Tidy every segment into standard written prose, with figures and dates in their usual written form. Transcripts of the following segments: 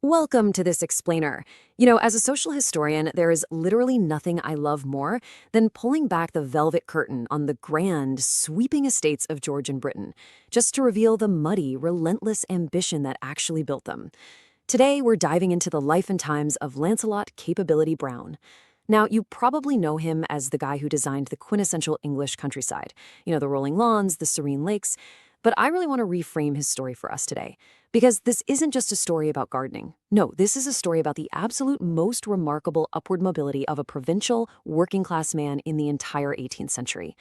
Welcome to this explainer. As a social historian, there is literally nothing I love more than pulling back the velvet curtain on the grand, sweeping estates of Georgian Britain, just to reveal the muddy, relentless ambition that actually built them. Today, we're diving into the life and times of Lancelot Capability Brown. Now, you probably know him as the guy who designed the quintessential English countryside, the rolling lawns, the serene lakes. But I really want to reframe his story for us today. Because this isn't just a story about gardening. No, this is a story about the absolute most remarkable upward mobility of a provincial, working-class man in the entire 18th century.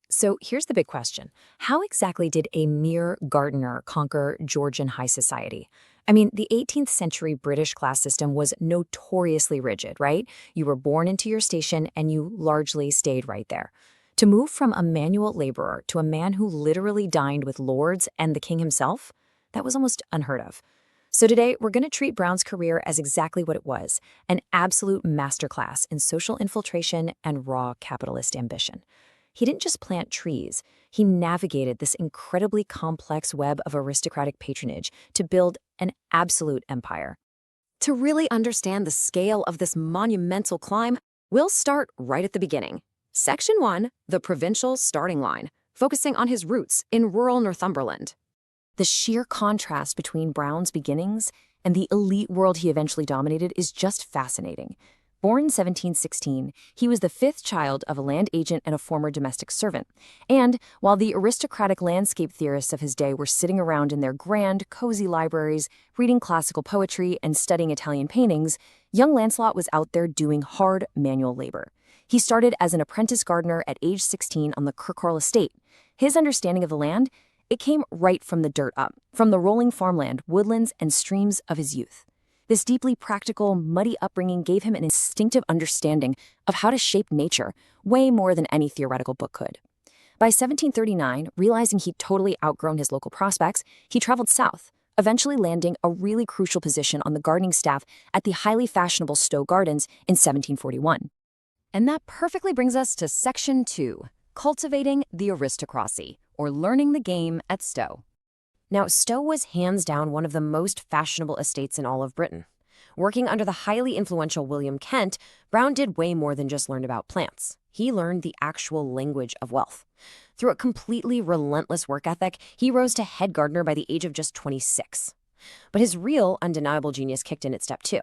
So here's the big question. How exactly did a mere gardener conquer Georgian high society? I mean, the 18th century British class system was notoriously rigid, right? You were born into your station and you largely stayed right there. To move from a manual laborer to a man who literally dined with lords and the king himself, that was almost unheard of. So today, we're going to treat Brown's career as exactly what it was, an absolute masterclass in social infiltration and raw capitalist ambition. He didn't just plant trees, he navigated this incredibly complex web of aristocratic patronage to build an absolute empire. To really understand the scale of this monumental climb, we'll start right at the beginning. Section 1, the provincial starting line, focusing on his roots in rural Northumberland. The sheer contrast between Brown's beginnings and the elite world he eventually dominated is just fascinating. Born in 1716, he was the fifth child of a land agent and a former domestic servant. And while the aristocratic landscape theorists of his day were sitting around in their grand, cozy libraries, reading classical poetry and studying Italian paintings, young Lancelot was out there doing hard manual labor. He started as an apprentice gardener at age 16 on the Kirkharle estate. His understanding of the land, it came right from the dirt up, from the rolling farmland, woodlands, and streams of his youth. This deeply practical, muddy upbringing gave him an instinctive understanding of how to shape nature, way more than any theoretical book could. By 1739, realizing he'd totally outgrown his local prospects, he traveled south, eventually landing a really crucial position on the gardening staff at the highly fashionable Stowe Gardens in 1741. And that perfectly brings us to Section 2, cultivating the aristocracy, or learning the game at Stowe. Now, Stowe was hands down one of the most fashionable estates in all of Britain. Working under the highly influential William Kent, Brown did way more than just learn about plants. He learned the actual language of wealth. Through a completely relentless work ethic, he rose to head gardener by the age of just 26. But his real, undeniable genius kicked in at step 2.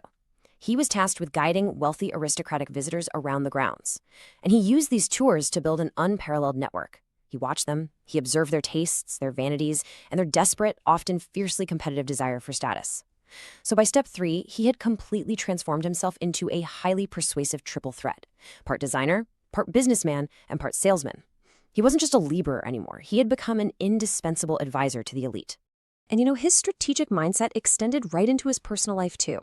He was tasked with guiding wealthy aristocratic visitors around the grounds. And he used these tours to build an unparalleled network. He watched them, he observed their tastes, their vanities, and their desperate, often fiercely competitive desire for status. So by step 3, he had completely transformed himself into a highly persuasive triple threat. Part designer, part businessman, and part salesman. He wasn't just a laborer anymore. He had become an indispensable advisor to the elite. And his strategic mindset extended right into his personal life, too.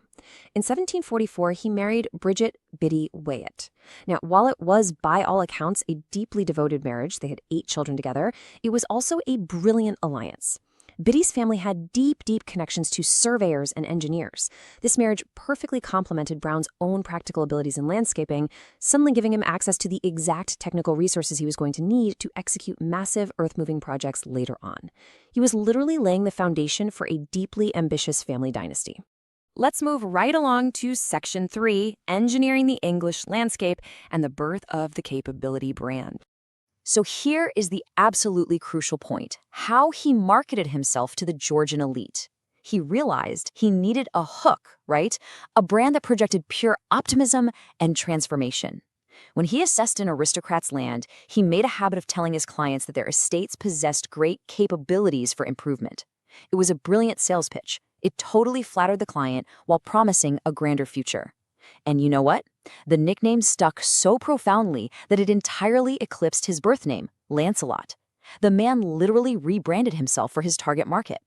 In 1744, he married Bridget Biddy Wyatt. Now, while it was, by all accounts, a deeply devoted marriage, they had 8 children together, it was also a brilliant alliance. Biddy's family had deep connections to surveyors and engineers. This marriage perfectly complemented Brown's own practical abilities in landscaping, suddenly giving him access to the exact technical resources he was going to need to execute massive earth-moving projects later on. He was literally laying the foundation for a deeply ambitious family dynasty. Let's move right along to Section 3, Engineering the English Landscape and the Birth of the Capability Brand. So here is the absolutely crucial point, how he marketed himself to the Georgian elite. He realized he needed a hook, right? A brand that projected pure optimism and transformation. When he assessed an aristocrat's land, he made a habit of telling his clients that their estates possessed great capabilities for improvement. It was a brilliant sales pitch. It totally flattered the client while promising a grander future. And you know what? The nickname stuck so profoundly that it entirely eclipsed his birth name, Lancelot. The man literally rebranded himself for his target market.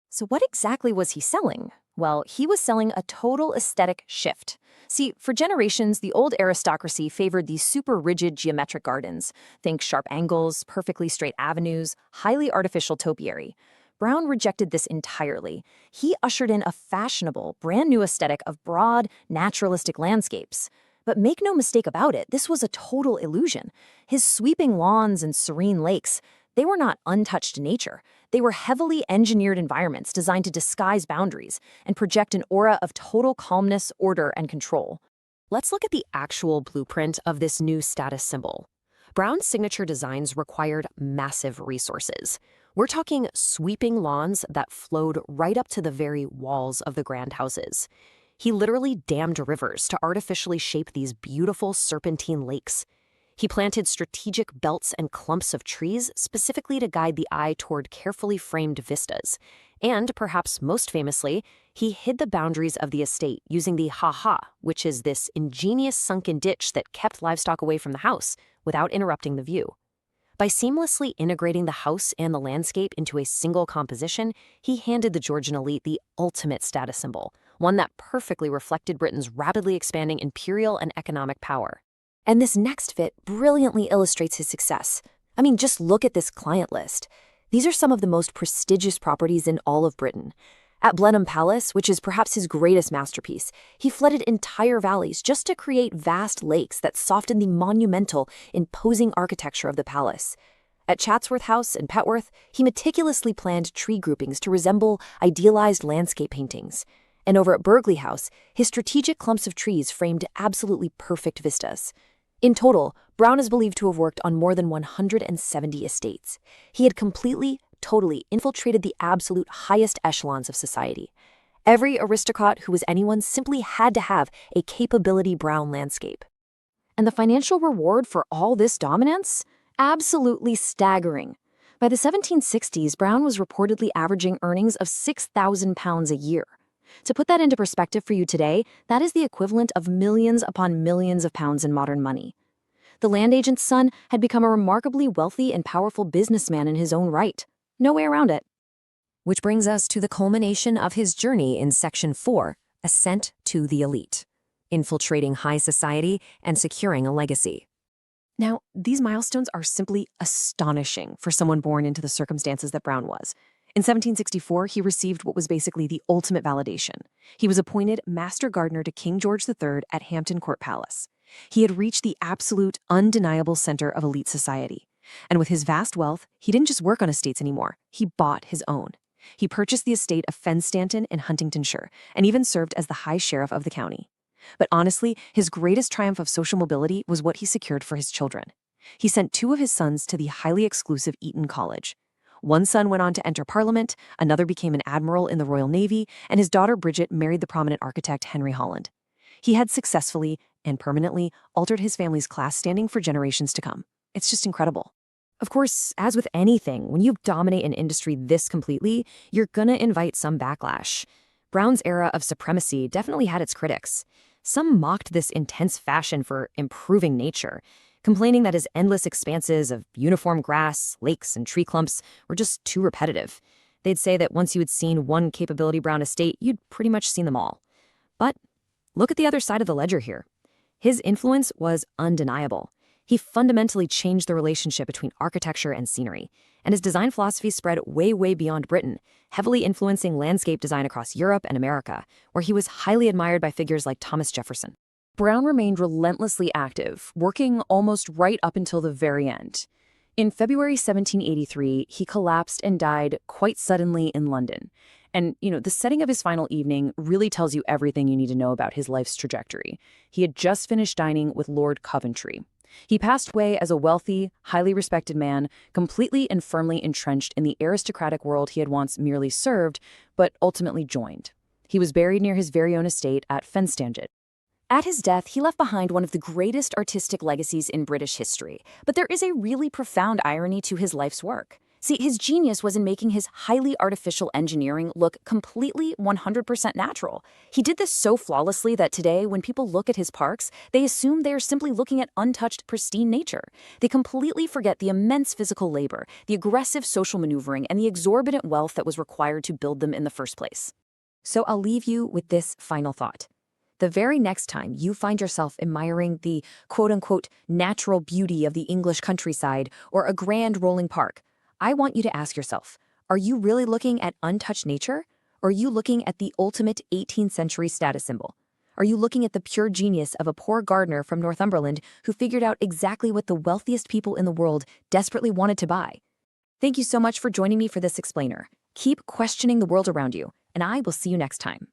So what exactly was he selling? Well, he was selling a total aesthetic shift. See, for generations, the old aristocracy favored these super rigid geometric gardens. Think sharp angles, perfectly straight avenues, highly artificial topiary. Brown rejected this entirely. He ushered in a fashionable, brand new aesthetic of broad, naturalistic landscapes. But make no mistake about it, this was a total illusion. His sweeping lawns and serene lakes, They were not untouched nature. They were heavily engineered environments designed to disguise boundaries and project an aura of total calmness, order, and control. Let's look at the actual blueprint of this new status symbol. Brown's signature designs required massive resources. We're talking sweeping lawns that flowed right up to the very walls of the grand houses. He literally dammed rivers to artificially shape these beautiful serpentine lakes. He planted strategic belts and clumps of trees specifically to guide the eye toward carefully framed vistas. And, perhaps most famously, he hid the boundaries of the estate using the ha-ha, which is this ingenious sunken ditch that kept livestock away from the house without interrupting the view. By seamlessly integrating the house and the landscape into a single composition, he handed the Georgian elite the ultimate status symbol, one that perfectly reflected Britain's rapidly expanding imperial and economic power. And this next fit brilliantly illustrates his success. I mean, just look at this client list. These are some of the most prestigious properties in all of Britain. At Blenheim Palace, which is perhaps his greatest masterpiece, he flooded entire valleys just to create vast lakes that softened the monumental, imposing architecture of the palace. At Chatsworth House in Petworth, he meticulously planned tree groupings to resemble idealized landscape paintings. And over at Burghley House, his strategic clumps of trees framed absolutely perfect vistas. In total, Brown is believed to have worked on more than 170 estates. He had totally infiltrated the absolute highest echelons of society. Every aristocrat who was anyone simply had to have a capability Brown landscape. And the financial reward for all this dominance? Absolutely staggering. By the 1760s, Brown was reportedly averaging earnings of £6,000 a year. To put that into perspective for you today, that is the equivalent of millions upon millions of pounds in modern money. The land agent's son had become a remarkably wealthy and powerful businessman in his own right. No way around it. Which brings us to the culmination of his journey in Section 4, Ascent to the Elite, infiltrating high society and securing a legacy. Now, these milestones are simply astonishing for someone born into the circumstances that Brown was. In 1764, he received what was basically the ultimate validation. He was appointed Master Gardener to King George III at Hampton Court Palace. He had reached the absolute, undeniable center of elite society. And with his vast wealth, he didn't just work on estates anymore, he bought his own. He purchased the estate of Fenstanton in Huntingdonshire, and even served as the High Sheriff of the county. But honestly, his greatest triumph of social mobility was what he secured for his children. He sent 2 of his sons to the highly exclusive Eton College. One son went on to enter Parliament, another became an admiral in the Royal Navy, and his daughter Bridget married the prominent architect Henry Holland. He had successfully and permanently altered his family's class standing for generations to come. It's just incredible. Of course, as with anything, when you dominate an industry this completely, you're gonna invite some backlash. Brown's era of supremacy definitely had its critics. Some mocked this intense fashion for improving nature, complaining that his endless expanses of uniform grass, lakes, and tree clumps were just too repetitive. They'd say that once you had seen one capability Brown estate, you'd pretty much seen them all. But look at the other side of the ledger here. His influence was undeniable. He fundamentally changed the relationship between architecture and scenery, and his design philosophy spread way, way beyond Britain, heavily influencing landscape design across Europe and America, where he was highly admired by figures like Thomas Jefferson. Brown remained relentlessly active, working almost right up until the very end. In February 1783, he collapsed and died quite suddenly in London. And, the setting of his final evening really tells you everything you need to know about his life's trajectory. He had just finished dining with Lord Coventry. He passed away as a wealthy, highly respected man, completely and firmly entrenched in the aristocratic world he had once merely served, but ultimately joined. He was buried near his very own estate at Fenstanton. At his death, he left behind one of the greatest artistic legacies in British history, but there is a really profound irony to his life's work. See, his genius was in making his highly artificial engineering look completely 100% natural. He did this so flawlessly that today, when people look at his parks, they assume they are simply looking at untouched, pristine nature. They completely forget the immense physical labor, the aggressive social maneuvering, and the exorbitant wealth that was required to build them in the first place. So I'll leave you with this final thought. The very next time you find yourself admiring the quote-unquote natural beauty of the English countryside or a grand rolling park, I want you to ask yourself, are you really looking at untouched nature? Or are you looking at the ultimate 18th century status symbol? Are you looking at the pure genius of a poor gardener from Northumberland who figured out exactly what the wealthiest people in the world desperately wanted to buy? Thank you so much for joining me for this explainer. Keep questioning the world around you, and I will see you next time.